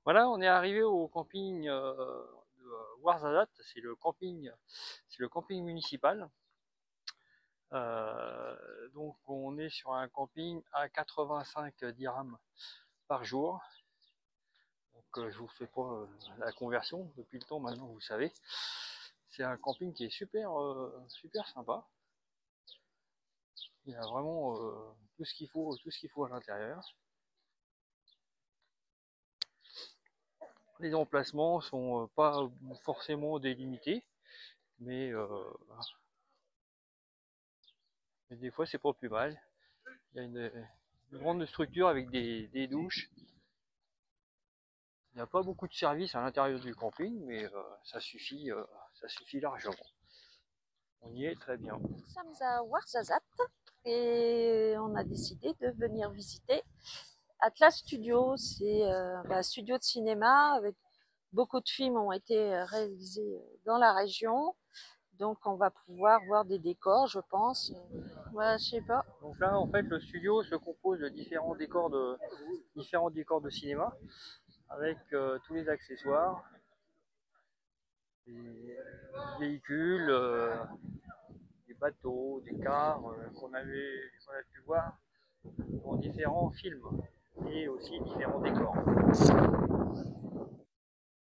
Voilà, on est arrivé au camping de Ouarzazate, c'est le camping municipal. Donc on est sur un camping à 85 dirhams par jour. Donc je vous fais pas la conversion depuis le temps maintenant, vous savez. C'est un camping qui est super sympa. Il y a vraiment tout ce qu'il faut à l'intérieur. Les emplacements sont pas forcément délimités, mais des fois c'est pas plus mal. Il y a une grande structure avec des douches. Il n'y a pas beaucoup de services à l'intérieur du camping, mais ça suffit largement. On y est très bien. Nous sommes à Ouarzazate et on a décidé de venir visiter Atlas Studio. C'est un studio de cinéma avec beaucoup de films ont été réalisés dans la région. Donc on va pouvoir voir des décors, je pense. Ouais, je sais pas. Donc là, en fait, le studio se compose de différents décors de cinéma, avec tous les accessoires, des véhicules, des bateaux, des cars qu'on a pu voir dans différents films et aussi différents décors.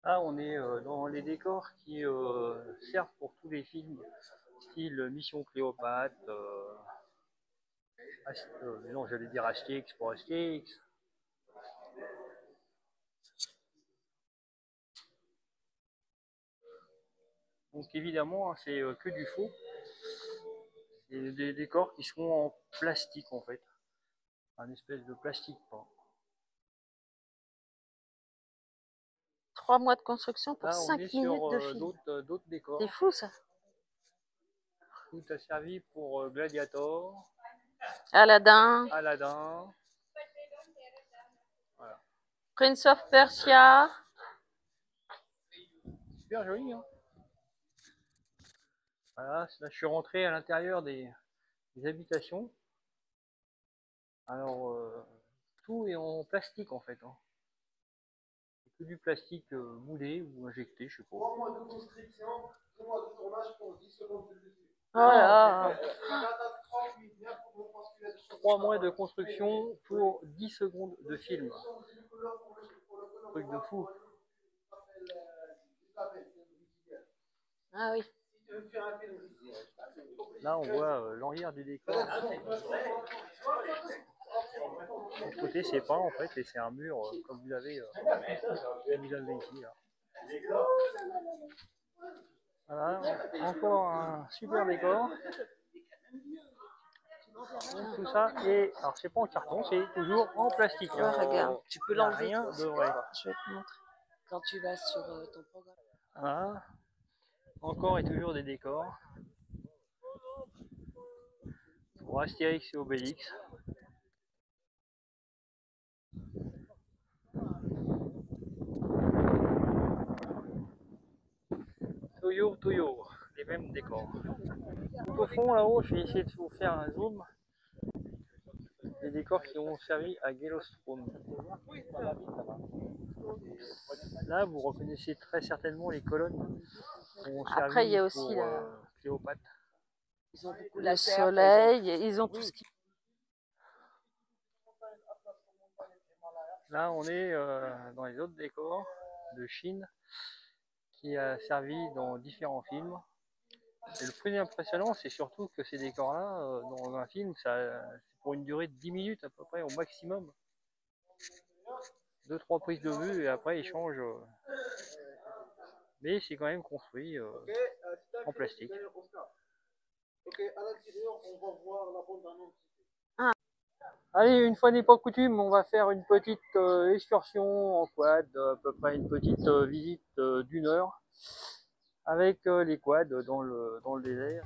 Là, on est dans les décors qui servent pour tous les films, style Mission Cléopâtre, non, j'allais dire Astérix pour Astérix. Donc évidemment, c'est que du faux. C'est des décors qui seront en plastique en fait. Un espèce de plastique peint. 3 mois de construction pour Là, 5 minutes de film. D'autres décors. C'est fou ça. Tout a servi pour Gladiator, Aladdin, voilà. Prince of Persia. Super joli, hein. Voilà, là je suis rentré à l'intérieur des habitations. Alors tout est en plastique en fait. Hein. C'est que du plastique moulé ou injecté, je sais pas. 3 mois de construction, 2 mois de tournage pour 10 secondes de dessus. Voilà. 3 mois de construction pour 10 secondes de film. Truc de fou. Ah oui. Là, on voit l'arrière du décor. De l'autre côté, c'est peint en fait, et c'est un mur comme vous l'avez ici. Là. Voilà, encore un super décor. Donc, tout ça, et alors c'est pas en carton, c'est toujours en plastique. Ouais, regarde, tu peux l'enlever. Rien de vrai. Je vais te montrer. Quand tu vas sur ton programme. Voilà. Encore et toujours des décors. Pour Astérix et Obélix. Toujours, les mêmes décors. Tout au fond là-haut, je vais essayer de vous faire un zoom. Les décors qui ont servi à Yellowstone. Là, vous reconnaissez très certainement les colonnes qui ont servi. Après, il y a aussi pour Cléopâtre. Ils ont beaucoup le soleil, ils ont tout ce qui... Là, on est dans les autres décors de Chine qui a servi dans différents films. Et le plus impressionnant, c'est surtout que ces décors-là, dans un film, c'est pour une durée de 10 minutes à peu près au maximum. 2-3 prises de vue et après ils changent. Mais c'est quand même construit en plastique. Allez, une fois n'est pas coutume, on va faire une petite excursion en quad, à peu près une petite visite d'1 heure avec les quads dans le désert.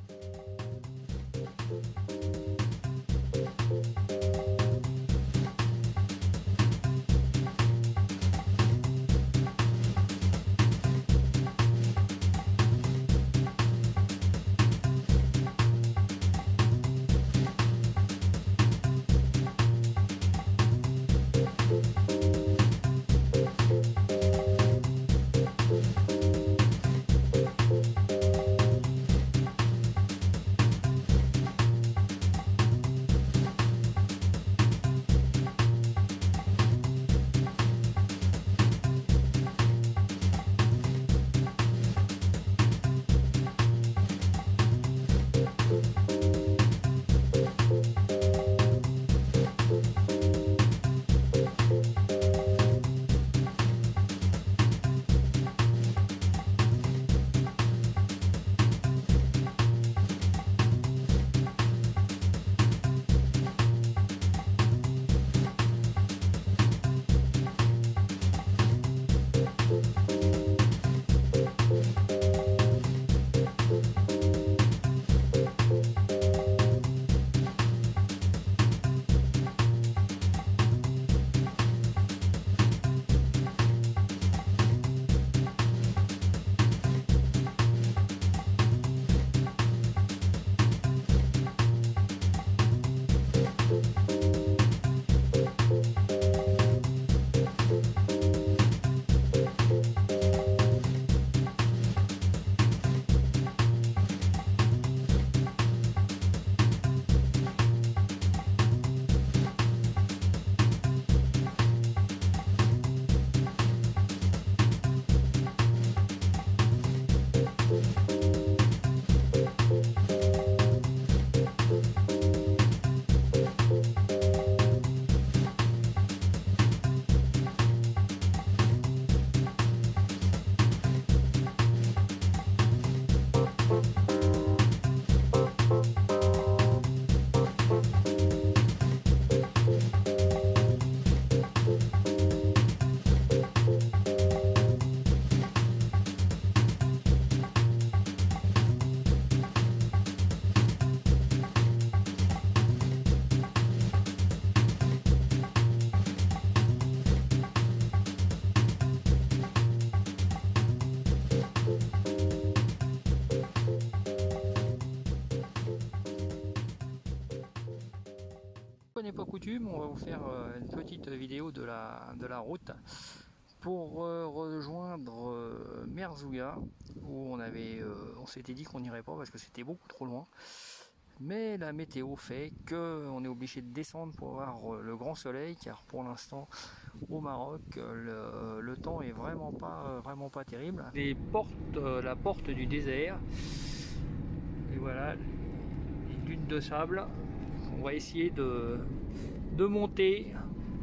n'est pas coutume, on va vous faire une petite vidéo de la route pour rejoindre Merzouga, où on s'était dit qu'on n'irait pas parce que c'était beaucoup trop loin. Mais la météo fait qu'on est obligé de descendre pour voir le grand soleil, car pour l'instant au Maroc le temps est vraiment pas terrible. La porte du désert, et voilà les dunes de sable. On va essayer de monter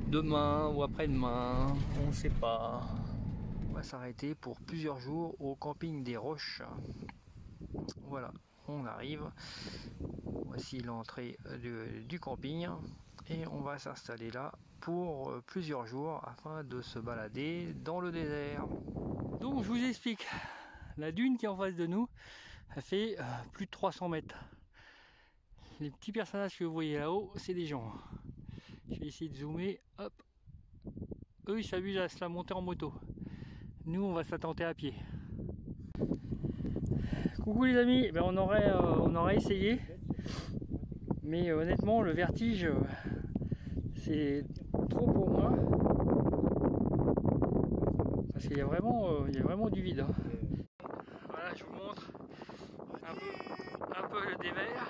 demain ou après-demain, on ne sait pas. On va s'arrêter pour plusieurs jours au camping des Roches. Voilà, on arrive. Voici l'entrée du camping et on va s'installer là pour plusieurs jours afin de se balader dans le désert. Donc je vous explique, la dune qui est en face de nous, elle fait plus de 300 mètres. Les petits personnages que vous voyez là-haut, c'est des gens. Je vais essayer de zoomer, hop. Eux ils s'amusent à se la monter en moto. Nous on va se la tenter à pied. Coucou les amis, ben on aurait essayé. Mais honnêtement, le vertige, c'est trop pour moi. Parce qu'il y a vraiment du vide. Voilà, je vous montre un peu le dévers.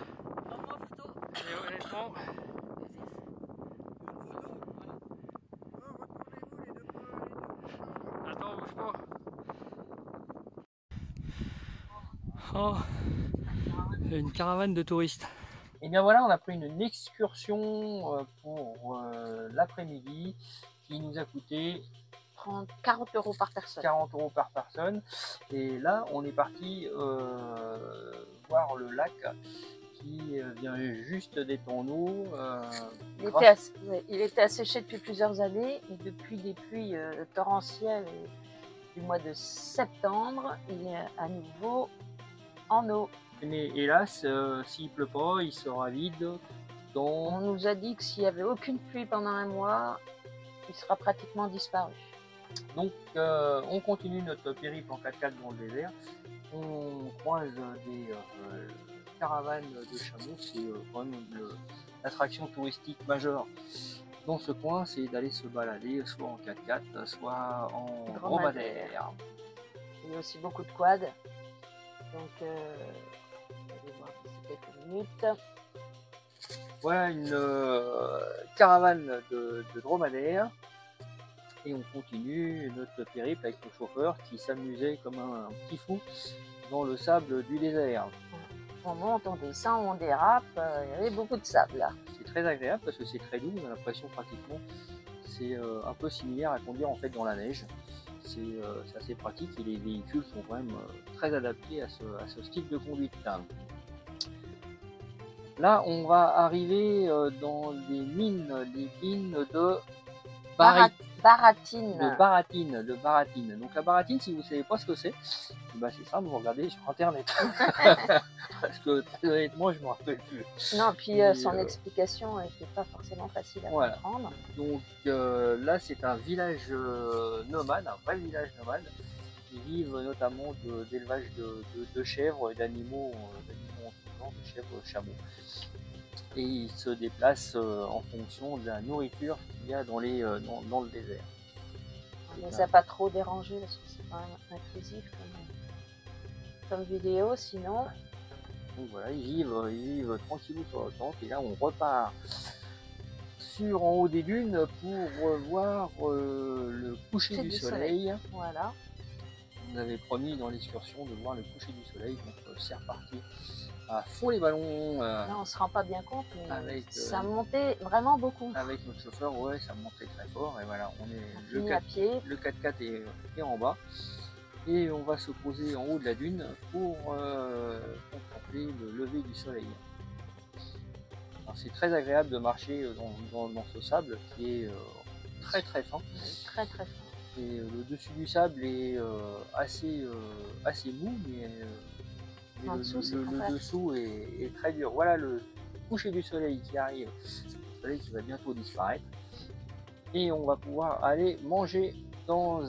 Et honnêtement, attends, bouge pas. Oh, une caravane de touristes. Et bien voilà, on a pris une excursion pour l'après-midi qui nous a coûté 40 € par personne. 40 € par personne. Et là, on est parti voir le lac qui vient juste d'être en eau. Il était asséché depuis plusieurs années et depuis des pluies torrentielles du mois de septembre, il est à nouveau en eau. Mais hélas, s'il pleut pas, il sera vide. On nous a dit que s'il n'y avait aucune pluie pendant un mois, il sera pratiquement disparu. Donc on continue notre périple en 4x4 dans le désert. On croise des caravanes de chameaux. C'est quand même l'attraction touristique majeure dans ce coin, c'est d'aller se balader soit en 4x4, soit en dromadaire. Il y a aussi beaucoup de quads. Donc allez voir d'ici quelques minutes. Voilà une caravane de dromadaires. Et on continue notre périple avec nos chauffeurs qui s'amusaient comme un petit fou dans le sable du désert. On monte, on descend, on dérape, il y avait beaucoup de sable là. C'est très agréable parce que c'est très doux, on a l'impression pratiquement c'est un peu similaire à conduire en fait dans la neige. C'est assez pratique et les véhicules sont quand même très adaptés à ce style de conduite. Là on va arriver dans les mines de Baratine. De baratine. Donc la baratine, si vous ne savez pas ce que c'est, bah c'est simple, vous regardez sur internet. Parce que très honnêtement, je ne me rappelle plus. Non, puis son explication n'était pas forcément facile à comprendre. Donc là, c'est un village nomade, un vrai village nomade. Ils vivent notamment d'élevage de chèvres et d'animaux en tout genre, de chèvres, chameaux. Et ils se déplacent en fonction de la nourriture qu'il y a dans le désert. On ne les a pas trop dérangés parce que c'est quand même intrusif comme vidéo, sinon. Donc voilà, ils vivent tranquillou sur la tente et là on repart en haut des dunes pour voir le coucher du soleil. Voilà. On nous avait promis dans l'excursion de voir le coucher du soleil, donc c'est reparti. À fond les ballons. Non, on se rend pas bien compte, mais ça montait vraiment beaucoup. Avec notre chauffeur, ouais, ça montait très fort. Et voilà, on est le 4x4 est en bas. Et on va se poser en haut de la dune pour contempler le lever du soleil. C'est très agréable de marcher dans ce sable qui est très très fin. Très très fin. Et le dessus du sable est assez mou, mais le dessous est très dur. Voilà le coucher du soleil qui arrive, le soleil qui va bientôt disparaître. Et on va pouvoir aller manger dans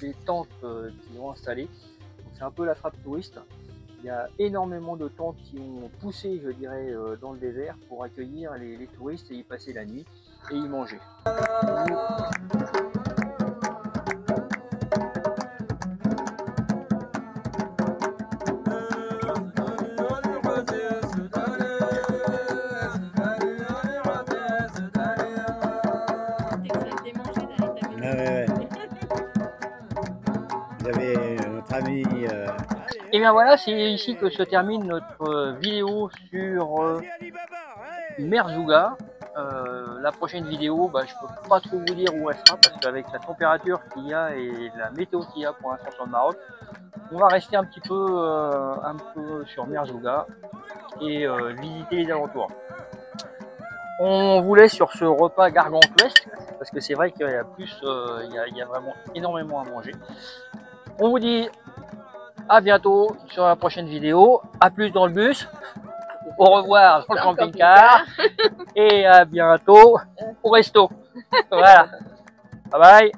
les tentes qui vont installer. C'est un peu la trappe touriste. Il y a énormément de tentes qui ont poussé, je dirais, dans le désert pour accueillir les touristes et y passer la nuit et y manger. Ouais. Vous avez notre ami. Et bien voilà, c'est ici que se termine notre vidéo sur Merzouga. La prochaine vidéo, je peux pas trop vous dire où elle sera parce qu'avec la température qu'il y a et la météo qu'il y a pour l'instant sur le Maroc, on va rester un peu sur Merzouga et visiter les alentours. On vous laisse sur ce repas gargantuesque parce que c'est vrai qu'il y a plus, il y a vraiment énormément à manger. On vous dit à bientôt sur la prochaine vidéo, à plus dans le bus, au revoir dans le camping-car et à bientôt au resto. Voilà, bye bye.